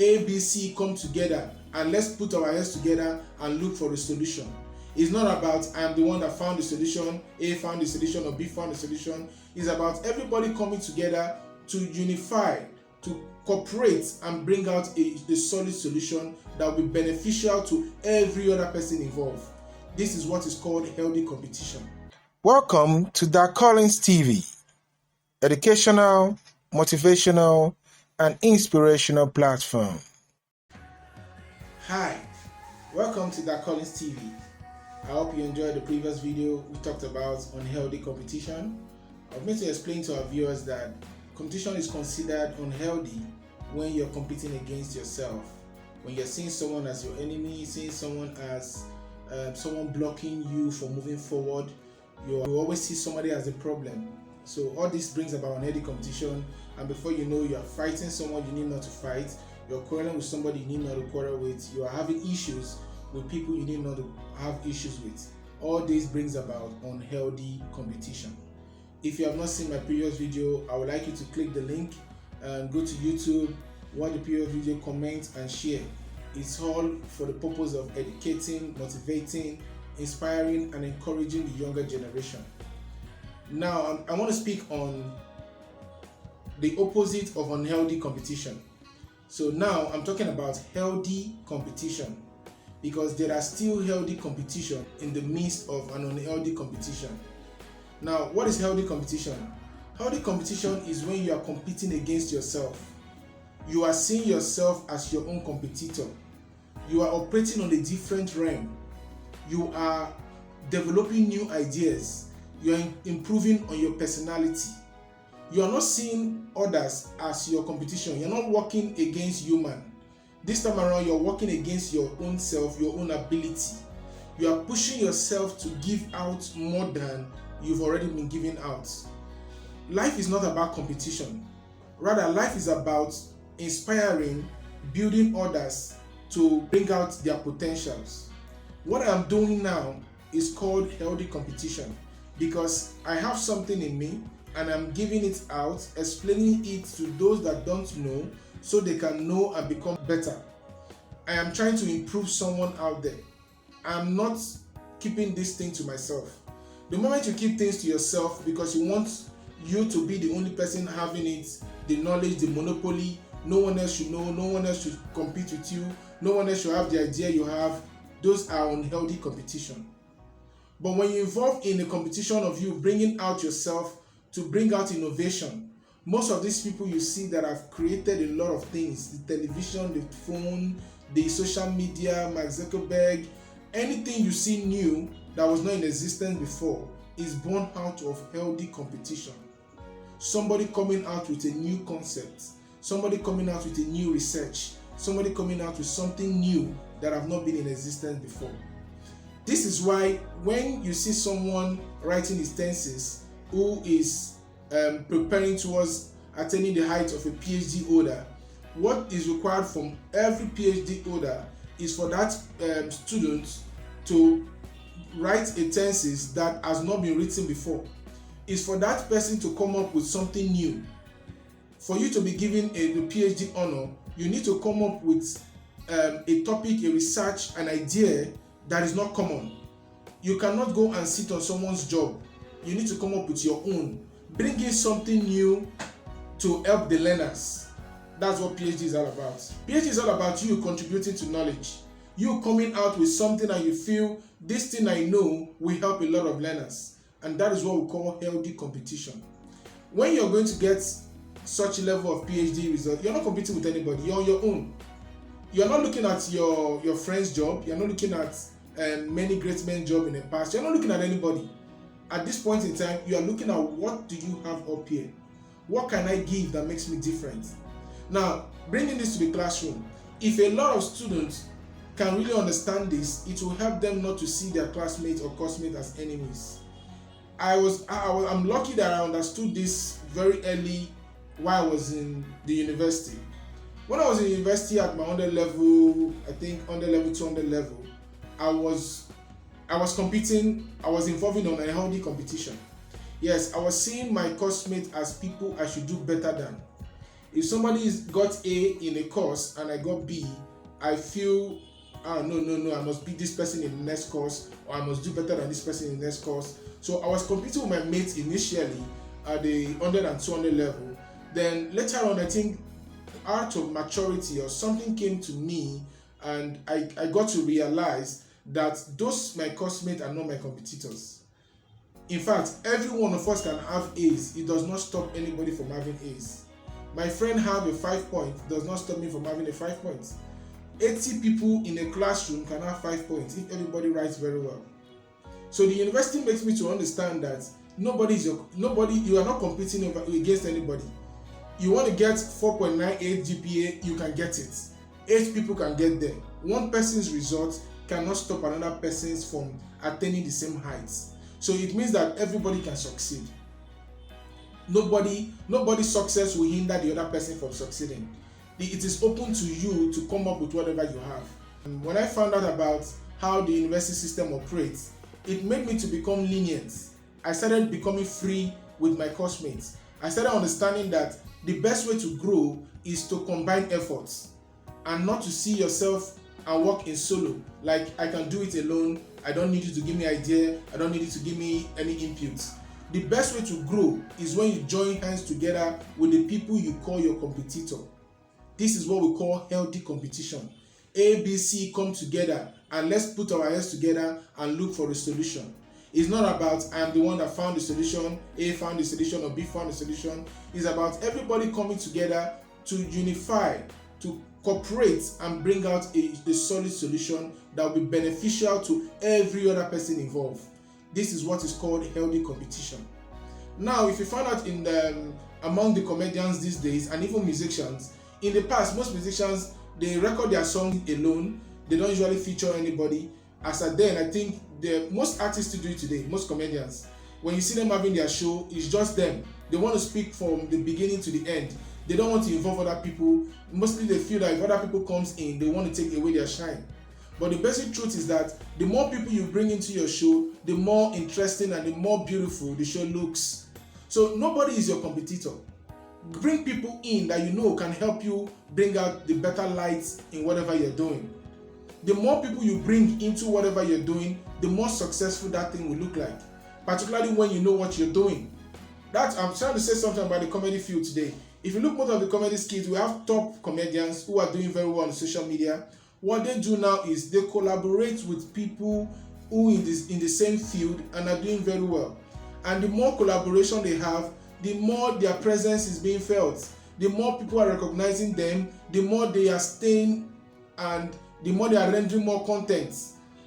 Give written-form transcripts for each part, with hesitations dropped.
A, B, C come together and let's put our heads together and look for a solution. It's not about I am the one that found the solution, A found the solution or B found the solution. It's about everybody coming together to unify, to cooperate and bring out a solid solution that will be beneficial to every other person involved. This is what is called healthy competition. Welcome to dacollins.tv, educational, motivational, and inspirational platform. Hi, welcome to dacollins.tv. I hope you enjoyed the previous video we talked about unhealthy competition. I've made to explain to our viewers that competition is considered unhealthy when you're competing against yourself. When you're seeing someone as your enemy, seeing someone as someone blocking you from moving forward, you always see somebody as a problem. So all this brings about unhealthy competition, and before you know, you are fighting someone you need not to fight. You're quarreling with somebody you need not to quarrel with. You are having issues with people you need not to have issues with. All this brings about unhealthy competition. If you have not seen my previous video, I would like you to click the link and go to YouTube, watch the previous video, comment and share. It's all for the purpose of educating, motivating, inspiring and encouraging the younger generation. Now, I want to speak on the opposite of unhealthy competition. So now I'm talking about healthy competition, because there are still healthy competition in the midst of an unhealthy competition. Now, what is healthy competition? Healthy competition is when you are competing against yourself. You are seeing yourself as your own competitor. You are operating on a different realm. You are developing new ideas. You are improving on your personality. You are not seeing others as your competition. You're not working against human. This time around, you're working against your own self, your own ability. You are pushing yourself to give out more than you've already been giving out. Life is not about competition. Rather, life is about inspiring, building others to bring out their potentials. What I'm doing now is called healthy competition, because I have something in me and I'm giving it out, explaining it to those that don't know so they can know and become better. I am trying to improve someone out there. I'm not keeping this thing to myself. The moment you keep things to yourself because you want you to be the only person having it, the knowledge, the monopoly, no one else should know, no one else should compete with you, no one else should have the idea you have, those are unhealthy competition. But when you involve in a competition of you bringing out yourself to bring out innovation, most of these people you see that have created a lot of things, the television, the phone, the social media, Mark Zuckerberg, anything you see new that was not in existence before is born out of healthy competition. Somebody coming out with a new concept, somebody coming out with a new research, somebody coming out with something new that have not been in existence before. This is why when you see someone writing his thesis who is preparing towards attaining the height of a PhD holder, what is required from every PhD holder is for that student to write a thesis that has not been written before. Is for that person to come up with something new. For you to be given a PhD honor, you need to come up with a topic, a research, an idea that is not common. You cannot go and sit on someone's job. You need to come up with your own. Bring in something new to help the learners. That's what PhD is all about. PhD is all about you contributing to knowledge. You coming out with something and you feel this thing I know will help a lot of learners. And that is what we call healthy competition. When you're going to get such a level of PhD result, you're not competing with anybody. You're on your own. You're not looking at your friend's job. You're not looking at many great men's job in the past. You're not looking at anybody. At this point in time, you are looking at what do you have up here? What can I give that makes me different? Now, bringing this to the classroom, if a lot of students can really understand this, it will help them not to see their classmates or classmates as enemies. I'm lucky that I understood this very early while I was in the university. When I was in university at my under level, I think under level 200 level, I was competing, I was involving on a healthy competition. Yes, I was seeing my classmates as people I should do better than. If somebody got A in a course and I got B, I feel, no, I must beat this person in the next course, or I must do better than this person in the next course. So I was competing with my mates initially at the 100 and 200 level. Then later on, I think out of maturity or something came to me, and I got to realize that those my classmates are not my competitors. In fact, every one of us can have A's. It does not stop anybody from having A's. My friend have a 5 point, does not stop me from having a 5 points. 80 people in a classroom can have 5 points if everybody writes very well. So the university makes me to understand that you are not competing against anybody. You want to get 4.98 GPA, you can get it. 8 people can get there. One person's result cannot stop another person's from attaining the same heights. So it means that everybody can succeed. Nobody's success will hinder the other person from succeeding. It is open to you to come up with whatever you have. And when I found out about how the university system operates, it made me to become lenient. I started becoming free with my classmates. I started understanding that the best way to grow is to combine efforts and not to see yourself and work in solo. Like, I can do it alone. I don't need you to give me idea. I don't need you to give me any input. The best way to grow is when you join hands together with the people you call your competitor. This is what we call healthy competition. A, B, C come together and let's put our heads together and look for a solution. It's not about I am the one that found the solution, A found the solution or B found the solution. It's about everybody coming together to unify, to cooperate and bring out a solid solution that will be beneficial to every other person involved. This is what is called healthy competition. Now, if you find out among the comedians these days and even musicians, in the past, most musicians, they record their songs alone. They don't usually feature anybody. As at then, I think most artists do it today, most comedians. When you see them having their show, it's just them. They want to speak from the beginning to the end. They don't want to involve other people. Mostly they feel that if other people comes in, they want to take away their shine. But the basic truth is that the more people you bring into your show, the more interesting and the more beautiful the show looks. So nobody is your competitor. Bring people in that you know can help you bring out the better lights in whatever you're doing. The more people you bring into whatever you're doing, the more successful that thing will look like. Particularly when you know what you're doing. I'm trying to say something about the comedy field today. If you look most of the comedy skills, we have top comedians who are doing very well on social media. What they do now is they collaborate with people who in the same field and are doing very well. And the more collaboration they have, the more their presence is being felt. The more people are recognizing them, the more they are staying and the more they are rendering more content.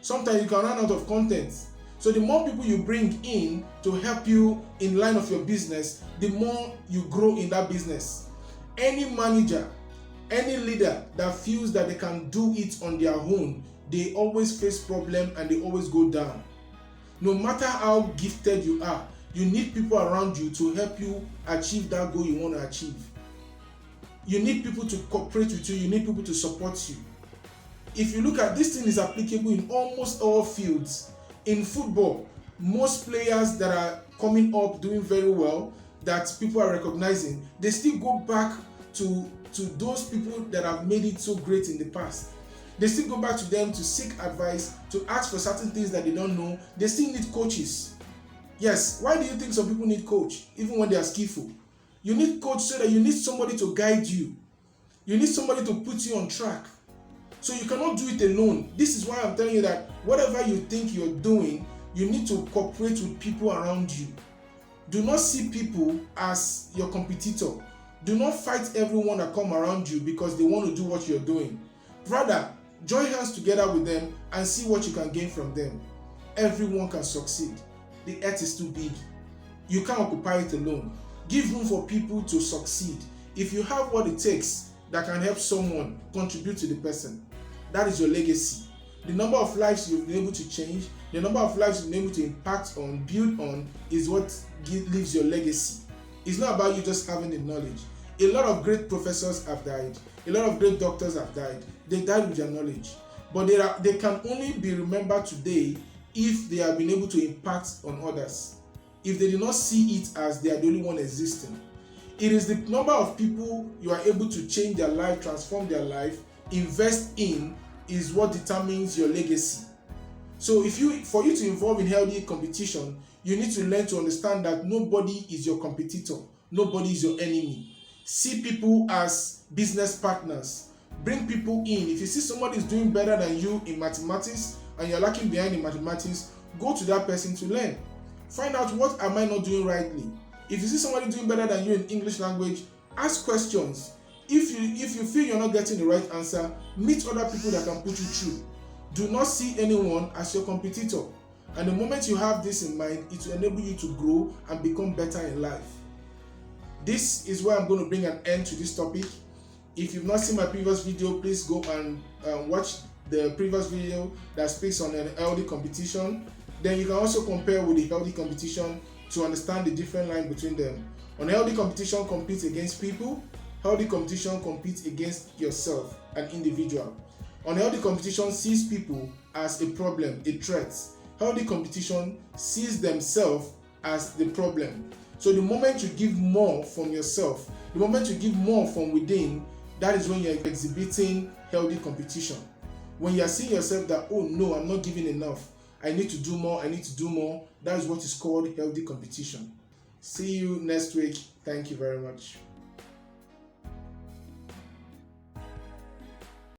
Sometimes you can run out of content. So the more people you bring in to help you in line of your business, the more you grow in that business. Any manager, any leader that feels that they can do it on their own, they always face problem and they always go down. No matter how gifted you are, you need people around you to help you achieve that goal you want to achieve. You need people to cooperate with you. You need people to support you. If you look at this thing is applicable in almost all fields. In football, most players that are coming up doing very well, that people are recognizing, they still go back to those people that have made it so great in the past. They still go back to them to seek advice, to ask for certain things that they don't know. They still need coaches. Yes, why do you think some people need coach, even when they are skillful? You need coach so that you need somebody to guide you. You need somebody to put you on track. So you cannot do it alone. This is why I'm telling you that whatever you think you're doing, you need to cooperate with people around you. Do not see people as your competitor. Do not fight everyone that come around you because they want to do what you're doing. Rather, join hands together with them and see what you can gain from them. Everyone can succeed. The earth is too big. You can't occupy it alone. Give room for people to succeed. If you have what it takes that can help someone, contribute to the person. That is your legacy. The number of lives you've been able to change, the number of lives you've been able to impact on, build on, is what leaves your legacy. It's not about you just having the knowledge. A lot of great professors have died. A lot of great doctors have died. They died with their knowledge. But they can only be remembered today if they have been able to impact on others. If they do not see it as they are the only one existing. It is the number of people you are able to change their life, transform their life, invest in, is what determines your legacy. So for you to involve in healthy competition, you need to learn to understand that nobody is your competitor, nobody is your enemy. See people as business partners. Bring people in. If you see somebody is doing better than you in mathematics and you're lacking behind in mathematics, go to that person to learn. Find out, what am I not doing rightly? If you see somebody doing better than you in English language, ask questions. If you feel you're not getting the right answer, meet other people that can put you through. Do not see anyone as your competitor. And the moment you have this in mind, it will enable you to grow and become better in life. This is where I'm going to bring an end to this topic. If you've not seen my previous video, please go and watch the previous video that speaks on an healthy competition. Then you can also compare with the healthy competition to understand the different line between them. On healthy competition, compete against people. Healthy competition, compete against yourself, an individual. On healthy competition, sees people as a problem, a threat. Healthy competition sees themselves as the problem. So the moment you give more from yourself, the moment you give more from within, that is when you're exhibiting healthy competition. When you're seeing yourself that, oh no, I'm not giving enough, I need to do more, that is what is called healthy competition. See you next week. Thank you very much.